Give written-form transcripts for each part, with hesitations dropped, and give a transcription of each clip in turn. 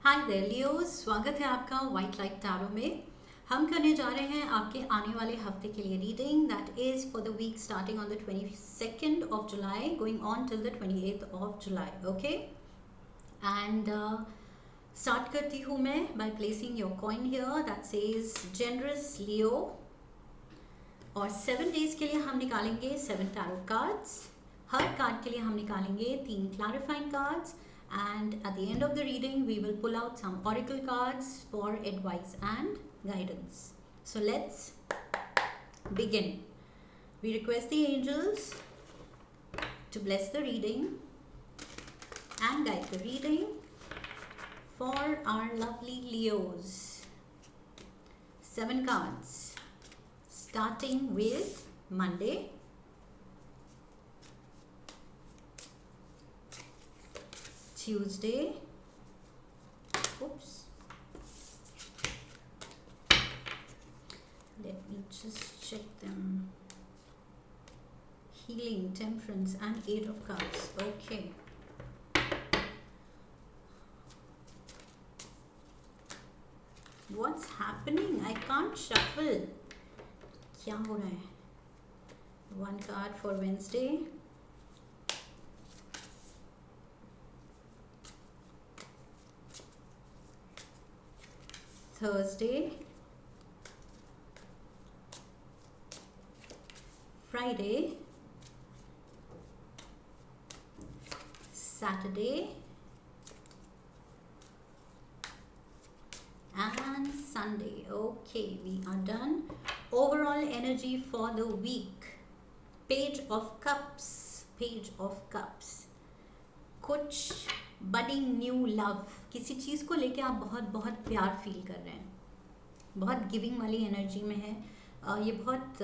Hi there Leos, स्वागत है आपका वाइट लाइट टैरो में। हम करने जा रहे हैं आपके आने वाले हफ्ते के लिए reading that is for the week starting on the 22nd of July going on till the 28th of July. Okay, and start करती हूँ मैं by placing your coin here that says generous Leo. और 7 days के लिए हम निकालेंगे 7 tarot cards. हर card के लिए हम निकालेंगे 3 clarifying cards, and at the end of the reading we will pull out some oracle cards for advice and guidance. So let's begin. We request the angels to bless the reading and guide the reading for our lovely Leos. 7 cards starting with Monday, Tuesday, oops, let me just check them. Healing, Temperance and 8 of Cups. Okay, what's happening? I can't shuffle. क्या हो रहा है? 1 card for Wednesday, Thursday, Friday, Saturday and Sunday. Okay, we are done. Overall energy for the week. Page of Cups. Page of Cups. कुछ budding new love, किसी चीज़ को लेके आप बहुत बहुत प्यार फील कर रहे हैं, बहुत गिविंग वाली एनर्जी में है। ये बहुत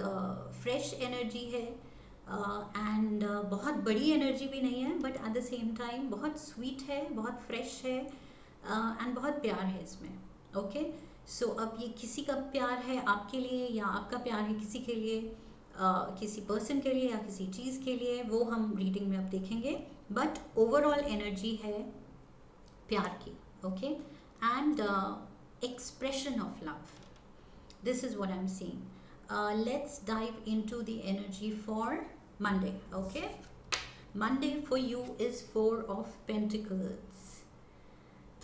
फ्रेश एनर्जी है एंड बहुत बड़ी एनर्जी भी नहीं है, but at the same time बहुत स्वीट है, बहुत फ्रेश है एंड बहुत प्यार है इसमें। ओके, सो अब ये किसी का प्यार है आपके लिए या आपका प्यार है किसी के लिए, किसी पर्सन के लिए या किसी चीज़ के लिए, वो हम रीडिंग में अब देखेंगे। बट ओवरऑल एनर्जी है प्यार की। Okay, and expression of love, this is what I am seeing. Let's dive into the energy for Monday. Okay, Monday for you is 4 of Pentacles।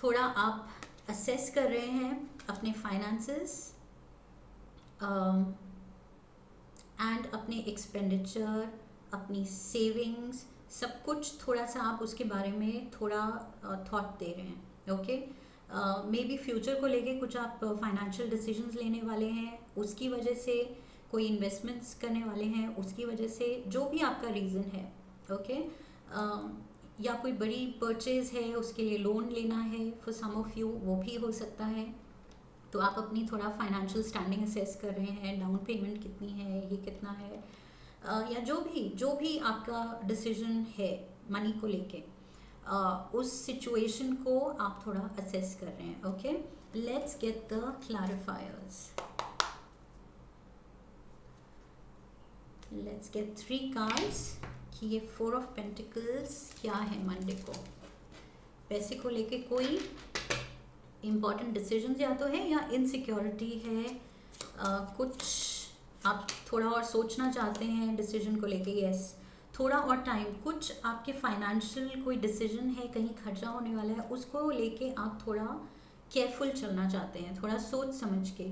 थोड़ा आप असेस कर रहे हैं अपने फाइनेंसेस एंड अपने एक्सपेंडिचर, अपनी सेविंग्स, सब कुछ थोड़ा सा आप उसके बारे में थोड़ा थॉट दे रहे हैं। ओके, मे बी फ्यूचर को लेके कुछ आप फाइनेंशियल डिसीजंस लेने वाले हैं, उसकी वजह से कोई इन्वेस्टमेंट्स करने वाले हैं, उसकी वजह से जो भी आपका रीज़न है। ओके, या कोई बड़ी परचेज है उसके लिए लोन लेना है फॉर सम ऑफ यू, वो भी हो सकता है। तो आप अपनी थोड़ा फाइनेंशियल स्टैंडिंग असेस कर रहे हैं, डाउन पेमेंट कितनी है, ये कितना है, या जो भी आपका डिसीजन है मनी को लेके, उस सिचुएशन को आप थोड़ा असेस कर रहे हैं। Okay, let's get the clarifiers. Let's get 3 cards कि ये 4 of Pentacles क्या है मंडे को। पैसे को लेके कोई इम्पॉर्टेंट डिसीजन या तो है या इनसिक्योरिटी है, कुछ आप थोड़ा और सोचना चाहते हैं डिसीजन को लेके। यस, थोड़ा और टाइम, कुछ आपके फाइनेंशियल कोई डिसीजन है, कहीं खर्चा होने वाला है, उसको लेके आप थोड़ा केयरफुल चलना चाहते हैं, थोड़ा सोच समझ के,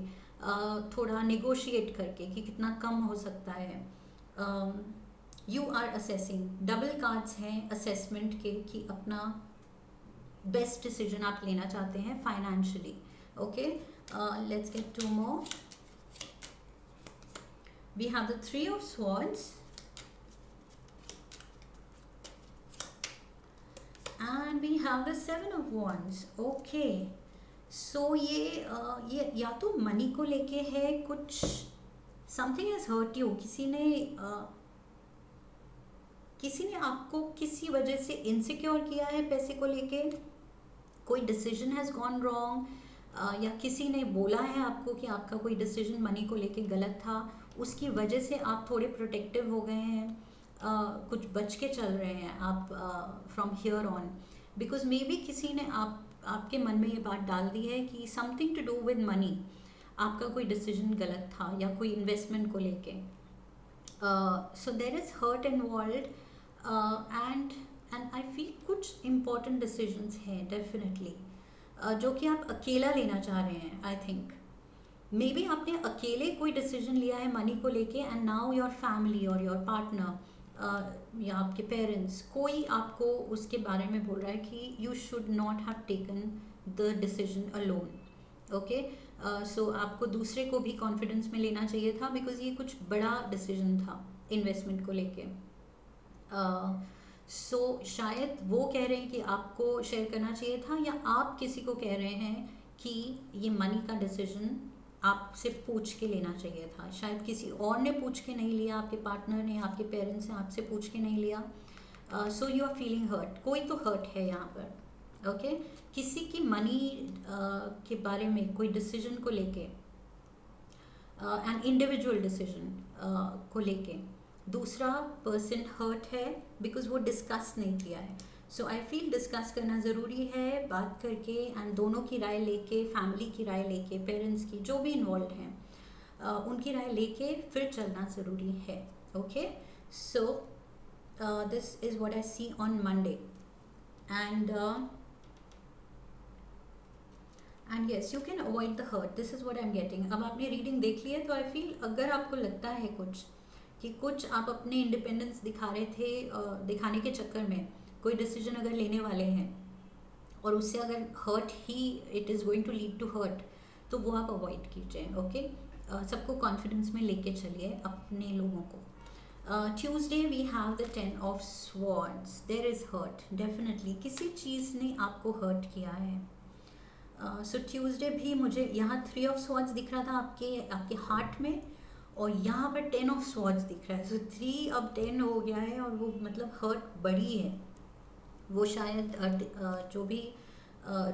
थोड़ा नेगोशिएट करके कि कितना कम हो सकता है। You are assessing, double cards हैं असेसमेंट के कि अपना बेस्ट डिसीजन आप लेना चाहते हैं financially. Okay, let's get 2 more. We have the 3 of Swords and we have the 7 of Wands. Okay, so ये या तो मनी को लेके है, कुछ समथिंग हैज हर्ट यू, किसी ने आपको किसी वजह से इनसिक्योर किया है पैसे को लेके, कोई डिसीजन हैज़ गॉन रॉन्ग, या किसी ने बोला है आपको कि आपका कोई डिसीजन मनी को लेके गलत था, उसकी वजह से आप थोड़े प्रोटेक्टिव हो गए हैं, कुछ बच के चल रहे हैं आप from here on, because may be किसी ने आपके मन में ये बात डाल दी है कि something to do with money, आपका कोई डिसीजन गलत था या कोई इन्वेस्टमेंट को लेके. So there is hurt involve and I feel कुछ इम्पॉर्टेंट डिसीजंस हैं डेफिनेटली जो कि आप अकेला लेना चाह रहे हैं. आई थिंक मे बी आपने अकेले कोई डिसीजन लिया है मनी को लेके एंड नाउ योर फैमिली और योर पार्टनर या आपके पेरेंट्स कोई आपको उसके बारे में बोल रहा है कि you should not have taken the decision alone. Okay, so आपको दूसरे को भी कॉन्फिडेंस में लेना चाहिए था बिकॉज ये कुछ बड़ा डिसीजन था इन्वेस्टमेंट को लेके. सो शायद वो कह रहे हैं कि आपको शेयर करना चाहिए था, या आप किसी को कह रहे हैं कि ये मनी का डिसीजन आपसे पूछ के लेना चाहिए था. शायद किसी और ने पूछ के नहीं लिया, आपके पार्टनर ने, आपके पेरेंट्स ने आपसे पूछ के नहीं लिया. So you are feeling hurt. कोई तो हर्ट है यहाँ पर. ओके, किसी की मनी के बारे में कोई डिसीजन को लेके, एन इंडिविजुअल डिसीजन को लेके दूसरा पर्सन हर्ट है बिकॉज वो डिस्कस नहीं किया है. सो आई फील डिस्कस करना ज़रूरी है बात करके, एंड दोनों की राय लेके, फैमिली की राय लेके, पेरेंट्स की जो भी इन्वॉल्व हैं उनकी राय लेके फिर चलना ज़रूरी है. Okay, so this is what I see on Monday and yes you can avoid the hurt. This is what I am getting. अब आपने रीडिंग देख ली है तो आई फील अगर आपको लगता है कुछ आप अपने इंडिपेंडेंस दिखा रहे थे, दिखाने के चक्कर में कोई डिसीजन अगर लेने वाले हैं और उससे अगर हर्ट ही it is going to lead to hurt, तो वो आप अवॉइड कीजिए. ओके, सबको कॉन्फिडेंस में लेके चलिए अपने लोगों को. Tuesday we have the 10 of swords. There is hurt definitely. किसी चीज़ ने आपको हर्ट किया है. सो ट्यूसडे भी मुझे यहाँ 3 ऑफ स्वॉर्ड्स दिख रहा था आपके हार्ट में, और यहाँ पर 10 ऑफ स्वॉर्ड्स दिख रहा है. सो 3 अब 10 हो गया है और वो मतलब हर्ट बड़ी है. वो शायद जो भी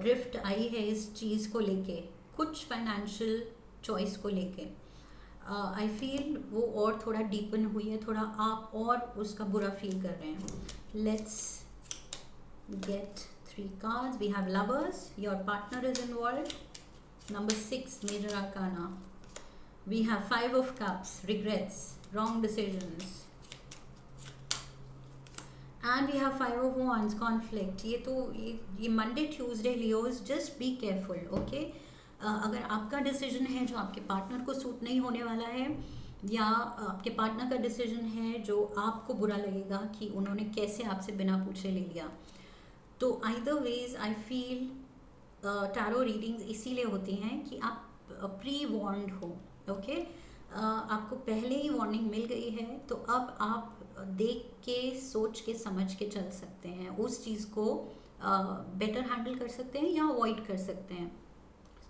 रिफ्ट आई है इस चीज़ को लेके, कुछ फाइनेंशियल चॉइस को लेके, आई फील वो और थोड़ा डीपन हुई है, थोड़ा आप और उसका बुरा फील कर रहे हैं. Let's get 3 cards. We have lovers. Your partner is involved. Number 6, major arcana. We have 5 of cups, regrets, wrong decisions. And we have 5 of wands, conflict. ये Monday Tuesday Leos, just be careful. Okay, अगर आपका decision है जो आपके partner को suit नहीं होने वाला है, या आपके पार्टनर का डिसीजन है जो आपको बुरा लगेगा कि उन्होंने कैसे आपसे बिना पूछे ले लिया, तो either ways I feel tarot readings इसीलिए होती हैं कि आप प्री वार्न्ड हो. ओके, आपको पहले ही वार्निंग मिल गई है, तो अब आप देख के, सोच के, समझ के चल सकते हैं. उस चीज़ को बेटर हैंडल कर सकते हैं या अवॉइड कर सकते हैं.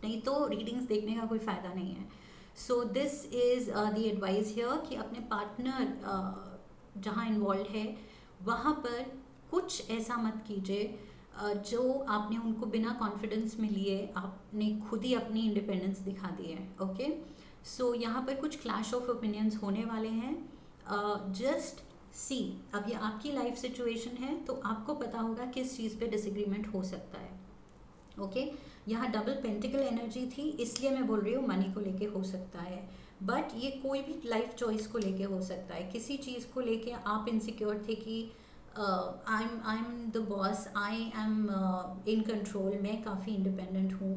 नहीं तो रीडिंग्स देखने का कोई फ़ायदा नहीं है. सो this is the advice here कि अपने पार्टनर जहाँ इन्वॉल्व है वहाँ पर कुछ ऐसा मत कीजिए जो आपने उनको बिना कॉन्फिडेंस में लिए आपने खुद ही अपनी इंडिपेंडेंस दिखा दी है. ओके, सो यहाँ पर कुछ क्लैश ऑफ ओपिनियंस होने वाले हैं. जस्ट सी, अब ये आपकी लाइफ सिचुएशन है तो आपको पता होगा किस चीज़ पे डिसएग्रीमेंट हो सकता है. ओके, यहाँ डबल पेंटिकल एनर्जी थी, इसलिए मैं बोल रही हूँ मनी को लेके हो सकता है, बट ये कोई भी लाइफ चॉइस को लेके हो सकता है. किसी चीज़ को लेके आप इनसिक्योर थे कि I am the boss, I am in control, मैं काफ़ी इंडिपेंडेंट हूँ,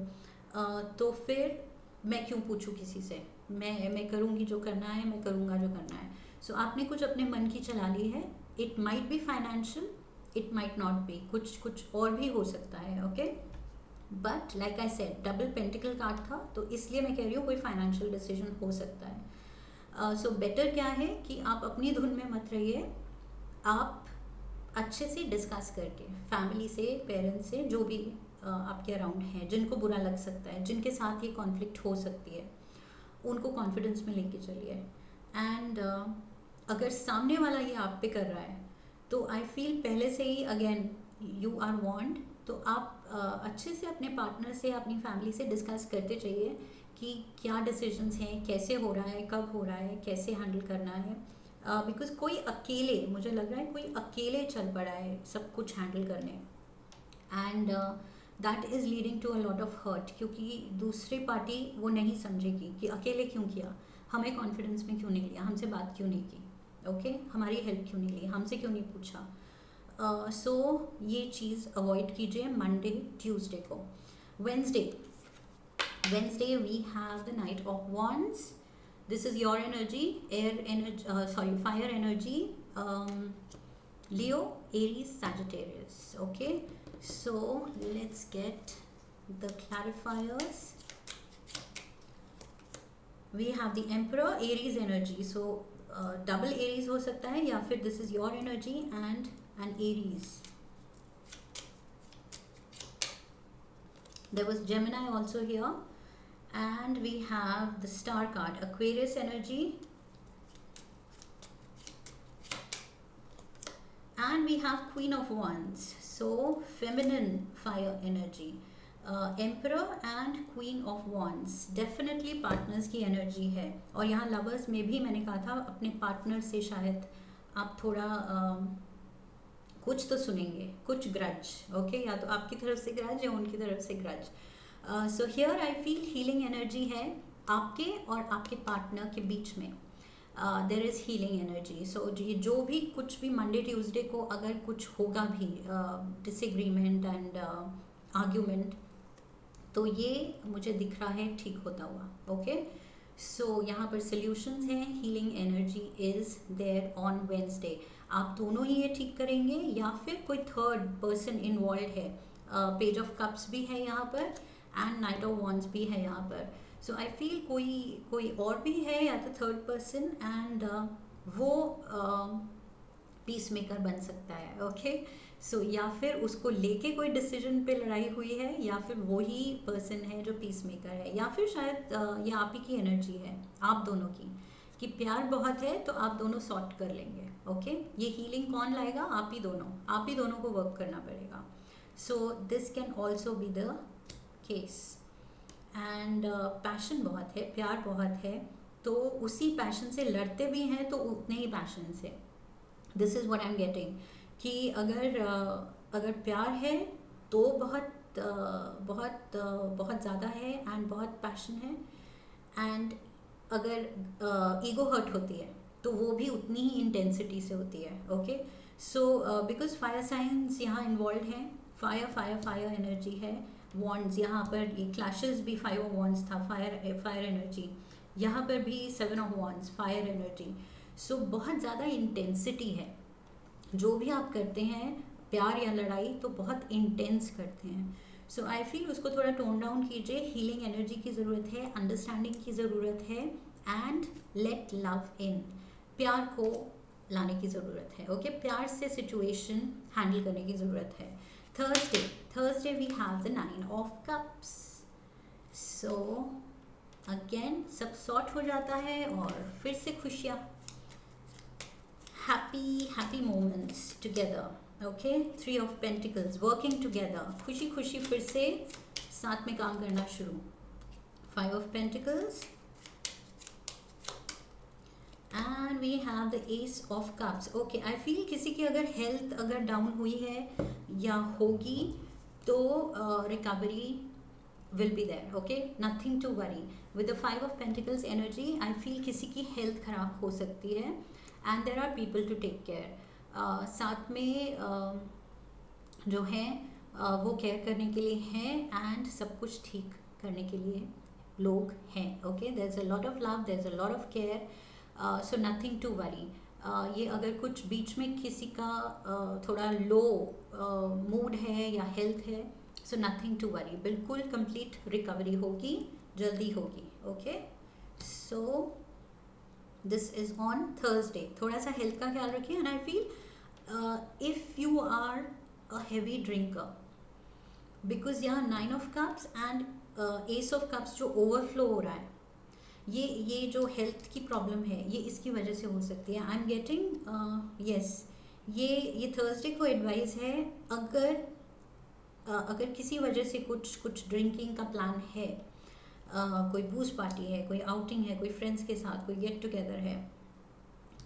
तो फिर मैं क्यों पूछूँ किसी से, मैं करूँगी जो करना है, मैं करूँगा जो करना है. सो आपने कुछ अपने मन की चला ली है. It might be financial, it might not be, कुछ और भी हो सकता है. Okay, but like I said double pentacle card था तो इसलिए मैं कह रही हूँ कोई फाइनेंशियल डिसीजन हो सकता है. सो बेटर क्या है कि आप अपनी धुन में मत रहिए. आप अच्छे से डिस्कस करके फैमिली से, पेरेंट्स से, जो भी आपके अराउंड हैं जिनको बुरा लग सकता है, जिनके साथ ये कॉन्फ्लिक्ट हो सकती है, उनको कॉन्फिडेंस में लेके चलिए. एंड अगर सामने वाला ये आप पे कर रहा है तो आई फील पहले से ही अगेन यू आर वार्न्ड, तो आप अच्छे से अपने पार्टनर से, अपनी फैमिली से डिस्कस करते जाइए कि क्या डिसीजंस हैं, कैसे हो रहा है, कब हो रहा है, कैसे हैंडल करना है. बिकॉज कोई अकेले, मुझे लग रहा है कोई अकेले चल पड़ा है सब कुछ हैंडल करने. And that is leading to a lot of hurt, क्योंकि दूसरी पार्टी वो नहीं समझेगी कि अकेले क्यों किया, हमें कॉन्फिडेंस में क्यों नहीं लिया, हमसे बात क्यों नहीं की, ओके हमारी हेल्प क्यों नहीं ली, हमसे क्यों नहीं पूछा. सो ये चीज़ अवॉइड कीजिए मंडे ट्यूसडे को. Wednesday we have the Knight of Wands. This is your energy, air energy, fire energy, Leo, Aries, Sagittarius. Okay, so let's get the clarifiers. We have the Emperor, Aries energy. So double Aries हो सकता है, या फिर this is your energy and an Aries. There was Gemini also here. And we have the star card, Aquarius energy, and we have Queen of Wands, so feminine fire energy. Emperor and Queen of Wands definitely partners की energy है. और यहाँ lovers में भी मैंने कहा था अपने partner से शायद आप थोड़ा कुछ तो सुनेंगे, कुछ grudge, okay? या तो आपकी तरफ से grudge या उनकी तरफ से grudge. So here I feel healing energy है आपके और आपके पार्टनर के बीच में. There is healing energy. So जो भी कुछ भी मंडे ट्यूसडे को अगर कुछ होगा भी डिसएग्रीमेंट एंड आर्ग्यूमेंट, तो ये मुझे दिख रहा है ठीक होता हुआ. ओके, सो यहाँ पर सल्यूशंस हैं. Healing energy is there on Wednesday. आप दोनों ही ये ठीक करेंगे या फिर कोई थर्ड पर्सन इन्वॉल्व है. पेज ऑफ कप्स भी है यहाँ पर एंड नाइट ऑफ वॉन्ड्स भी है यहाँ पर. सो आई फील कोई और भी है या तो थर्ड पर्सन एंड वो पीस मेकर बन सकता है. ओके, सो या फिर उसको लेके कोई डिसीजन पे लड़ाई हुई है या फिर वो ही पर्सन है जो पीस मेकर है, या फिर शायद ये आप ही की एनर्जी है आप दोनों की कि प्यार बहुत है तो आप दोनों सॉर्ट कर लेंगे. ओके, ये हीलिंग कौन लाएगा? आप ही दोनों को वर्क करना पड़ेगा. So this can also be the case. And passion बहुत है, प्यार बहुत है, तो उसी पैशन से लड़ते भी हैं तो उतने ही पैशन से. This is what I am getting कि अगर प्यार है तो बहुत ज़्यादा है एंड बहुत पैशन है. एंड अगर ईगो हर्ट होती है तो वो भी उतनी ही इंटेंसिटी से होती है. Okay, so because fire science यहाँ इन्वॉल्व हैं. फायर एनर्जी है. वॉन्ड्स यहाँ पर ये क्लैशेस भी 5 ऑफ वॉन्ड्स था, फायर एनर्जी. यहाँ पर भी 7 ऑफ वॉन्ड्स, फायर एनर्जी. सो बहुत ज़्यादा इंटेंसिटी है. जो भी आप करते हैं प्यार या लड़ाई तो बहुत इंटेंस करते हैं. सो आई फील उसको थोड़ा टोन डाउन कीजिए. हीलिंग एनर्जी की ज़रूरत है, अंडरस्टैंडिंग की ज़रूरत है एंड लेट लव इन. प्यार को लाने की ज़रूरत है. ओके, प्यार से सिचुएशन हैंडल करने की ज़रूरत है. Thursday we have the 9 of Cups. So again सब सॉर्ट हो जाता है और फिर से खुशियाँ, happy moments together. Okay, 3 of Pentacles working together. खुशी फिर से साथ में काम करना शुरू. 5 of Pentacles and we have the Ace of Cups. Okay, I feel किसी की अगर हेल्थ अगर डाउन हुई है या होगी तो recovery will be there. Okay, nothing to worry. With the 5 of pentacles energy I feel किसी की हेल्थ खराब हो सकती है and there are people to take care. साथ में जो हैं वो केयर करने के लिए हैं एंड सब कुछ ठीक करने के लिए लोग हैं. Okay, there is a lot of love, there is a lot of care. So nothing to worry. ये अगर कुछ बीच में किसी का थोड़ा लो मूड है या हेल्थ है, सो नथिंग टू वरी. बिल्कुल कंप्लीट रिकवरी होगी, जल्दी होगी. Okay, so this is on Thursday. थोड़ा सा हेल्थ का ख्याल रखिए. And I feel if you are a heavy drinker, because यहाँ 9 of cups and ace of cups जो ओवरफ्लो हो रहा है, ये जो हेल्थ की प्रॉब्लम है ये इसकी वजह से हो सकती है. आई एम गेटिंग यस, ये थर्सडे को एडवाइस है. अगर किसी वजह से कुछ ड्रिंकिंग का प्लान है, कोई बूज पार्टी है, कोई आउटिंग है, कोई फ्रेंड्स के साथ कोई गेट टुगेदर है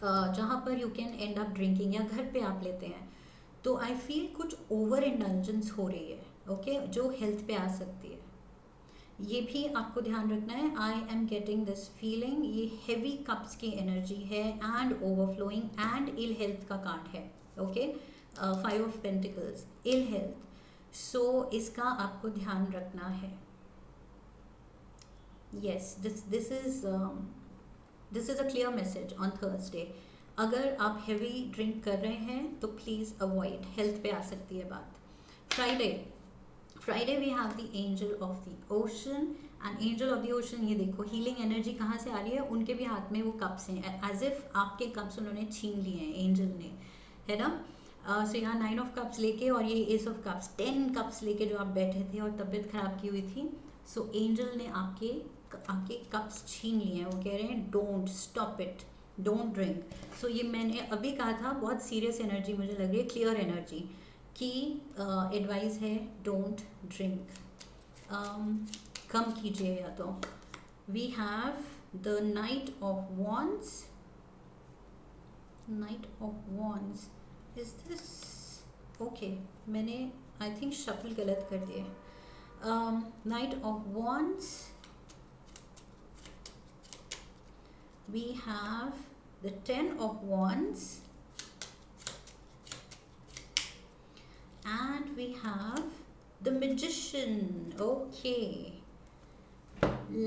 जहाँ पर you can and up drinking, या घर पे आप लेते हैं, तो आई फील कुछ ओवर इंडल्जेंस हो रही है. ओके, जो हेल्थ पे आ सकती है। ये भी आपको ध्यान रखना है। I am getting this feeling, ये हैवी कप्स की एनर्जी है and overflowing and ill health का कार्ड है। Okay, 5 of pentacles, ill health, so इसका आपको ध्यान रखना है। Yes, this is a clear message on Thursday. अगर आप हैवी ड्रिंक कर रहे हैं तो प्लीज़ अवॉइड, हेल्थ पे आ सकती है बात। Friday we have the angel of the ocean, and angel of the ocean, ये देखो हीलिंग एनर्जी कहाँ से आ रही है, उनके भी हाथ में वो कप्स हैं, एज इफ आपके कप्स उन्होंने छीन लिए हैं एंजल ने, है ना। सो यहाँ 9 ऑफ कप्स लेके और ये एस ऑफ कप्स, 10 कप्स लेके जो आप बैठे थे और तबीयत खराब की हुई थी, सो एंजल ने आपके कप्स छीन लिए हैं। वो कह रहे हैं don't stop it, don't drink. So ये मैंने अभी कहा था, बहुत सीरियस एनर्जी मुझे लग रही है, क्लियर एनर्जी की एडवाइस है, डोंट ड्रिंक, कम कीजिए या तो। We have the knight of wands, knight of wands, is this okay, मैंने आई थिंक शफल गलत कर दिए। Knight of wands, we have the 10 of wands and we have the magician. Okay,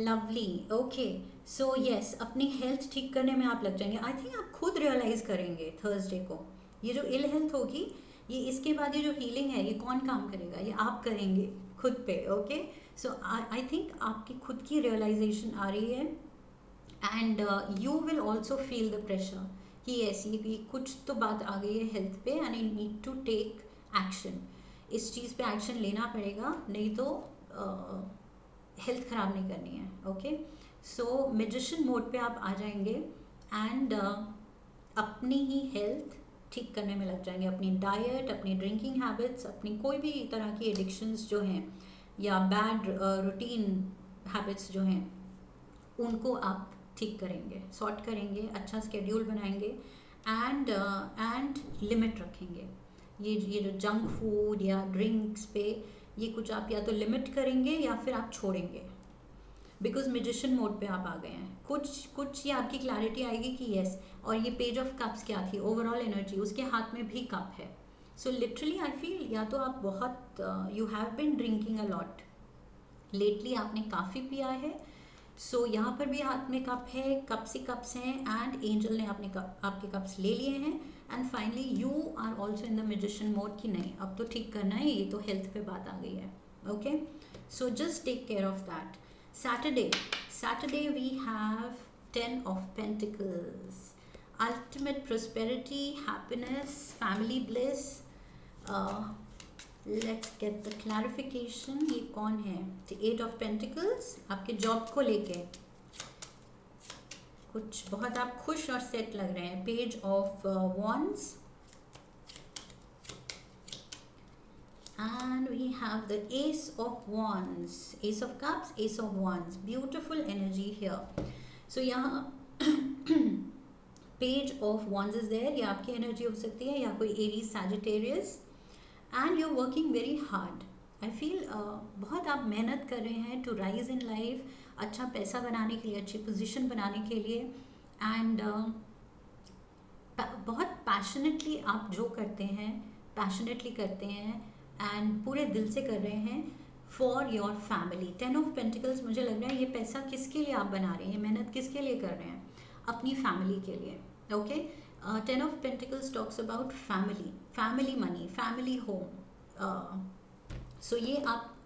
lovely. Okay, so yes, अपनी health ठीक करने में आप लग जाएंगे। आई थिंक आप खुद रियलाइज करेंगे थर्सडे को, ये जो इल हेल्थ होगी, ये इसके बाद ये जो हीलिंग है, ये कौन काम करेगा, ये आप करेंगे खुद पे। ओके, सो आई थिंक आपकी खुद की रियलाइजेशन आ रही है, and you will also feel the pressure कि ऐसी कुछ तो बात आ गई है हेल्थ पे, and you need to take action. इस चीज़ पे एक्शन लेना पड़ेगा, नहीं तो हेल्थ ख़राब नहीं करनी है। ओके, सो मैजिशियन मोड पे आप आ जाएंगे एंड अपनी ही हेल्थ ठीक करने में लग जाएंगे, अपनी डाइट, अपनी ड्रिंकिंग हैबिट्स, अपनी कोई भी तरह की एडिक्शंस जो हैं या बैड रूटीन हैबिट्स जो हैं, उनको आप ठीक करेंगे, सॉर्ट करेंगे, अच्छा स्केड्यूल बनाएंगे एंड लिमिट रखेंगे। ये जो जंक फूड या ड्रिंक्स पे, ये कुछ आप या तो लिमिट करेंगे या फिर आप छोड़ेंगे, बिकॉज मैजिशियन मोड पे आप आ गए हैं। कुछ ये आपकी क्लैरिटी आएगी कि यस, और ये पेज ऑफ कप्स क्या थी, ओवरऑल एनर्जी, उसके हाथ में भी कप है। सो लिटरली आई फील या तो आप बहुत you have been drinking a lot lately, आपने काफ़ी पिया है। सो यहाँ पर भी हाथ में कप है, कप्स ही कप्स हैं, एंड एंजल ने आपके कप्स ले लिए हैं, and finally you are also in the magician mode कि नहीं, अब तो ठीक करना है, ये तो हेल्थ पे बात आ गई है। Okay, so just take care of that. Saturday we have 10 of Pentacles, ultimate prosperity, happiness, family bliss. Let's get the clarification, ये कौन है? The 8 of Pentacles, आपके जॉब को लेके कुछ बहुत आप खुश और सेट लग रहे हैं। Page of Wands and we have the Ace of Wands, Ace of Cups, Ace of Wands, beautiful energy here. So यहाँ Page of Wands is there, ये आपकी एनर्जी हो सकती है या कोई Aries, Sagittarius, and you're working very hard. I feel बहुत आप मेहनत कर रहे हैं to rise in life, अच्छा पैसा बनाने के लिए, अच्छी पोजीशन बनाने के लिए, and बहुत पैशनेटली आप जो करते हैं, पैशनेटली करते हैं एंड पूरे दिल से कर रहे हैं for your family. 10 of pentacles, मुझे लग रहा है ये पैसा किसके लिए आप बना रहे हैं, मेहनत किसके लिए कर रहे हैं, अपनी फैमिली के लिए। Okay, 10 of pentacles talks about family, family money, family home. So ये आप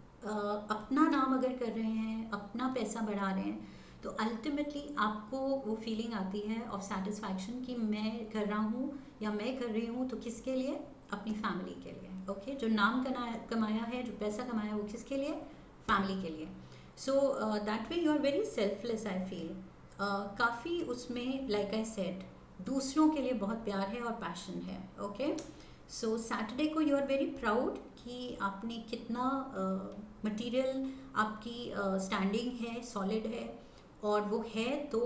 अपना नाम अगर कर रहे हैं, अपना पैसा बढ़ा रहे हैं, तो अल्टीमेटली आपको वो फीलिंग आती है ऑफ सेटिस्फैक्शन कि मैं कर रहा हूँ या मैं कर रही हूँ तो किसके लिए, अपनी फैमिली के लिए। ओके, जो नाम कमाया है, जो पैसा कमाया है, वो किसके लिए, फैमिली के लिए। So that way you are very selfless, I feel. काफ़ी उसमें लाइक आई सेड, दूसरों के लिए बहुत प्यार है और पैशन है। ओके, सो सैटरडे को यू आर वेरी प्राउड कि आपने कितना मटेरियल आपकी स्टैंडिंग है, सॉलिड है, और वो है तो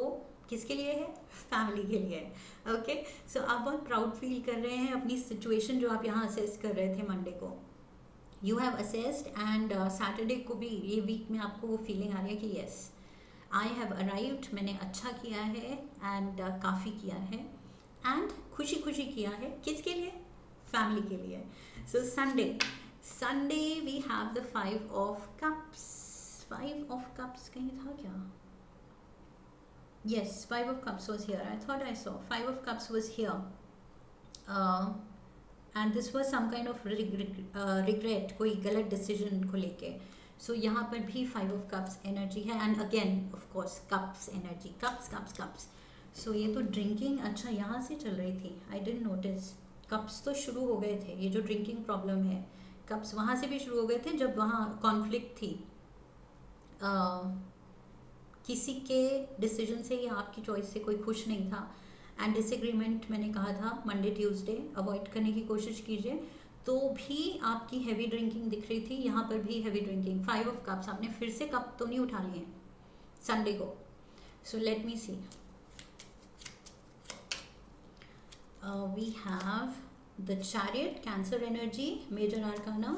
किसके लिए है, फैमिली के लिए है। ओके, सो आप बहुत प्राउड फील कर रहे हैं अपनी सिचुएशन जो आप यहाँ असेस कर रहे थे मंडे को। You have assessed and Saturday को भी ये वीक में आपको वो फीलिंग आ रही है कि यस आई हैव अराइव्ड, मैंने अच्छा किया है एंड काफ़ी किया है एंड खुशी खुशी किया है. किसके लिए? फैमिली के लिए. So Sunday we have the 5 of cups. 5 of cups कहीं था क्या? Yes, 5 of cups was here. I thought I saw 5 of cups was here. And this was some kind of regret, कोई गलत decision को लेके. So यहाँ पर भी 5 of cups energy है and again of course cups energy, cups. So ये तो drinking अच्छा यहाँ से चल रही थी. I didn't notice. Cups तो शुरू हो गए थे. ये जो drinking problem है, cups वहाँ से भी शुरू हो गए थे जब वहाँ conflict थी. किसी के डिसीजन से या आपकी चॉइस से कोई खुश नहीं था एंड डिसएग्रीमेंट मैंने कहा था मंडे ट्यूसडे अवॉइड करने की कोशिश कीजिए. तो भी आपकी हैवी ड्रिंकिंग दिख रही थी. यहाँ पर भी हैवी ड्रिंकिंग. 5 of cups. आपने फिर से कप तो नहीं उठा लिए संडे को. So let me see. We have the chariot, cancer energy, major arcana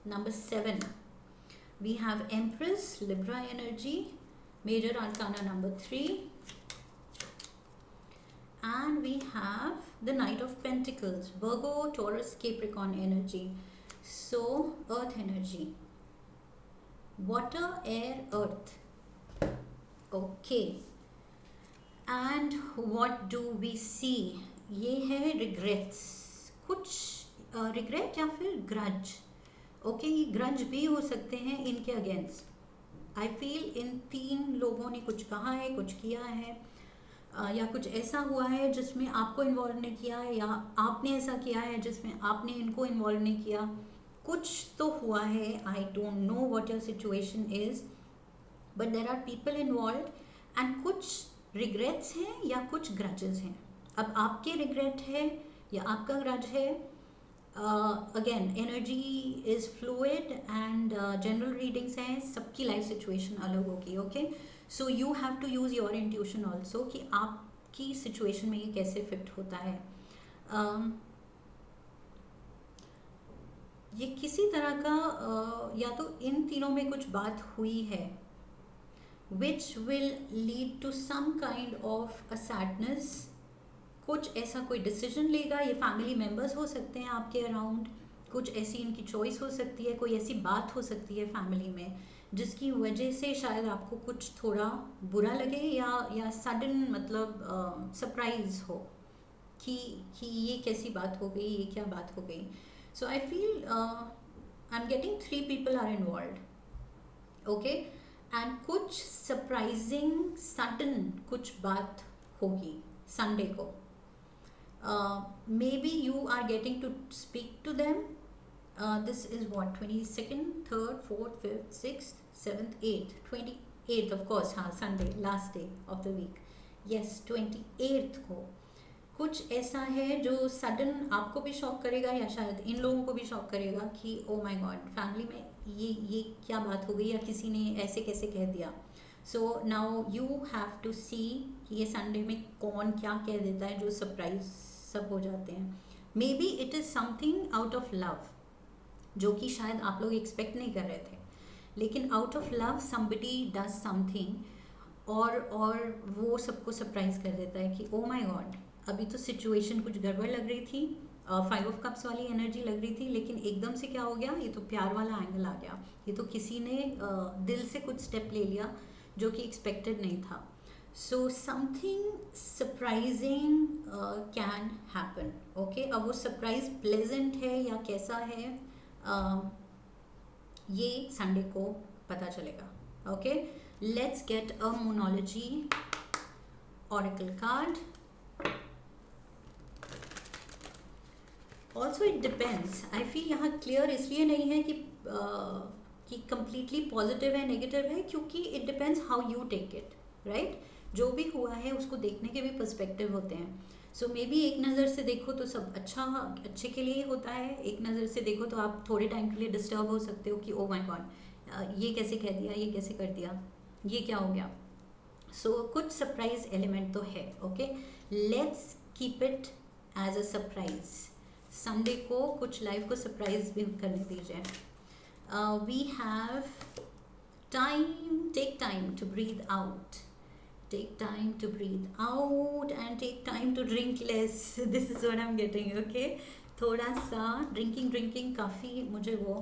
number 7. We have Empress, Libra energy, major arcana number 3. And we have the Knight of Pentacles, Virgo, Taurus, Capricorn energy. So, Earth energy. Water, air, Earth. Okay. And what do we see? ये है regrets. कुछ regret या फिर grudge. Okay, ये ग्रंज भी हो सकते हैं इनके अगेंस्ट. आई फील इन 3 लोगों ने कुछ कहा है, कुछ किया है, या कुछ ऐसा हुआ है जिसमें आपको इन्वॉल्व नहीं किया है, या आपने ऐसा किया है जिसमें आपने इनको इन्वॉल्व नहीं किया. कुछ तो हुआ है. I don't know what your situation is, but there are people involve and कुछ रिग्रेट्स हैं या कुछ ग्रजेस हैं. अब आपके रिग्रेट है या आपका ग्रज है. Again energy is fluid and general readings हैं. सबकी लाइफ सिचुएशन अलग होगी. Okay, so you have to use your intuition also कि आपकी सिचुएशन में ये कैसे फिट होता है. ये किसी तरह का या तो इन तीनों में कुछ बात हुई है which will lead to some kind of a sadness. कुछ ऐसा कोई डिसीजन लेगा. ये फैमिली मेम्बर्स हो सकते हैं आपके अराउंड. कुछ ऐसी इनकी चॉइस हो सकती है. कोई ऐसी बात हो सकती है फैमिली में जिसकी वजह से शायद आपको कुछ थोड़ा बुरा लगे या सडन मतलब सरप्राइज हो कि ये कैसी बात हो गई, ये क्या बात हो गई. So I feel I am getting 3 people are involve. Okay, and कुछ सरप्राइजिंग सडन कुछ बात होगी संडे को. Maybe you are getting to speak to them. This is what, 22nd, 3rd, 4th, 5th, 6th, 7th, 8th. 28th of course, हाँ, Sunday, last day of the week. Yes, 28th को कुछ ऐसा है जो सडन आपको भी shock करेगा या शायद इन लोगों को भी शॉक करेगा कि ओ माय गॉड, फैमिली में ये क्या बात हो गई या किसी ने ऐसे कैसे कह दिया. So now you have to see कि ये संडे में कौन क्या कह देता है जो सरप्राइज सब हो जाते हैं. May be it is something out of love जो कि शायद आप लोग एक्सपेक्ट नहीं कर रहे थे, लेकिन out of love somebody does something और वो सबको सरप्राइज कर देता है कि ओ माय गॉड, अभी तो सिचुएशन कुछ गड़बड़ लग रही थी, 5 ऑफ कप्स वाली एनर्जी लग रही थी, लेकिन एकदम से क्या हो गया, ये तो प्यार वाला एंगल आ गया. ये तो किसी ने दिल से कुछ स्टेप ले लिया जो कि एक्सपेक्टेड नहीं था. So something surprising can happen. Okay, अब वो सरप्राइज प्लेजेंट है या कैसा है ये संडे को पता चलेगा. Okay, let's get a moonology oracle card. Also it depends. I feel यहाँ क्लियर इसलिए नहीं है कि कंप्लीटली पॉजिटिव है नेगेटिव है, क्योंकि it depends how you take it. Right, जो भी हुआ है उसको देखने के भी पर्सपेक्टिव होते हैं. सो मे बी एक नज़र से देखो तो सब अच्छे के लिए होता है, एक नज़र से देखो तो आप थोड़े टाइम के लिए डिस्टर्ब हो सकते हो कि ओ माय गॉड, ये कैसे कह दिया, ये कैसे कर दिया, ये क्या हो गया. सो कुछ सरप्राइज एलिमेंट तो है. Okay, let's keep it as a surprise. Sunday को कुछ लाइफ को सरप्राइज भी करने दीजिए. We have time, take time to breathe out. Take time to breathe out and take time to drink less. This is what I'm getting, okay? थोड़ा सा drinking काफ़ी मुझे वो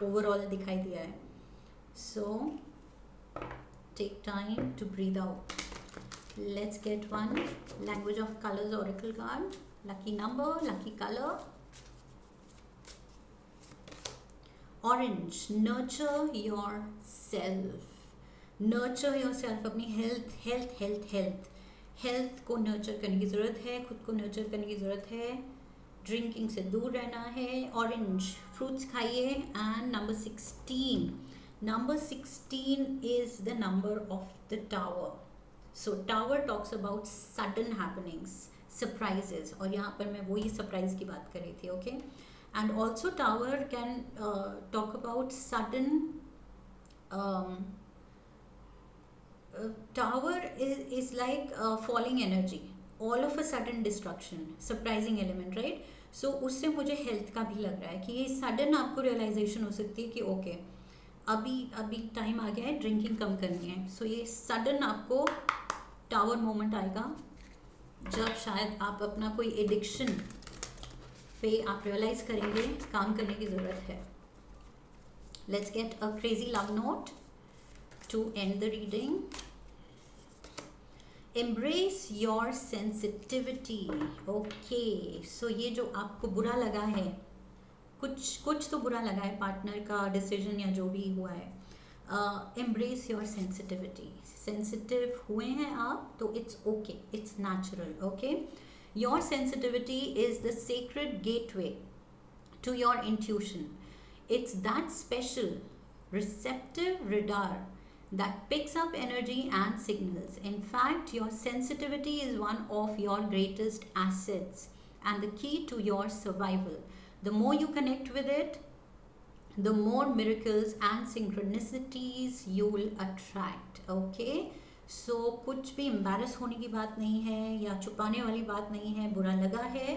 ओवरऑल दिखाई दिया है. So take time to breathe out. Let's get one language of colors oracle card. Lucky number, lucky color. Orange. Nurture yourself. Nurture yourself. अपनी health को नर्चर करने की ज़रूरत है, खुद को नर्चर करने की ज़रूरत है. ड्रिंकिंग से दूर रहना है. ऑरेंज फ्रूट्स खाइए. And number 16 is the number of the tower. So tower talks about sudden happenings, surprises, और यहाँ पर मैं वही सरप्राइज की बात कर रही थी. Okay. And also tower can talk about sudden tower is like falling energy, all of a sudden destruction, surprising element, right? So उससे मुझे हेल्थ का भी लग रहा है कि ये सडन आपको रियलाइजेशन हो सकती है कि ओके अभी टाइम आ गया है, ड्रिंकिंग कम करनी है. सो ये सडन आपको टावर मोमेंट आएगा जब शायद आप अपना कोई एडिक्शन पे आप रियलाइज करेंगे काम करने की ज़रूरत है. Let's get a crazy love note to end the reading. Embrace your sensitivity. Okay. So ये जो आपको बुरा लगा है, कुछ तो बुरा लगा है, पार्टनर का डिसीजन या जो भी हुआ है. Embrace your sensitivity. सेंसिटिव हुए हैं आप तो it's okay, it's natural. Okay. Your sensitivity is the sacred gateway to your intuition. It's that special, receptive radar that picks up energy and signals. In fact, your sensitivity is one of your greatest assets and the key to your survival. The more you connect with it, the more miracles and synchronicities you will attract. Okay? सो कुछ भी embarrass होने की बात नहीं है या छुपाने वाली बात नहीं है. बुरा लगा है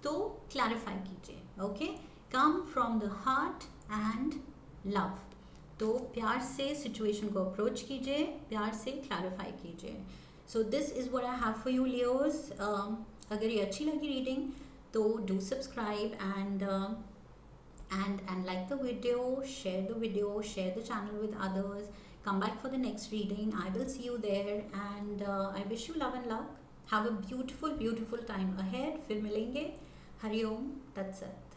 तो क्लैरिफाई कीजिए. Okay. Come from the heart and love. तो प्यार से सिचुएशन को अप्रोच कीजिए, प्यार से क्लैरिफाई कीजिए. सो this is what I have for you Leos. अगर ये अच्छी लगी रीडिंग तो do subscribe and like the video, share the channel with others. Come back for the next reading. I will see you there and I wish you love and luck. Have a beautiful time ahead. फिर मिलेंगे. हरि ओम तत्सत.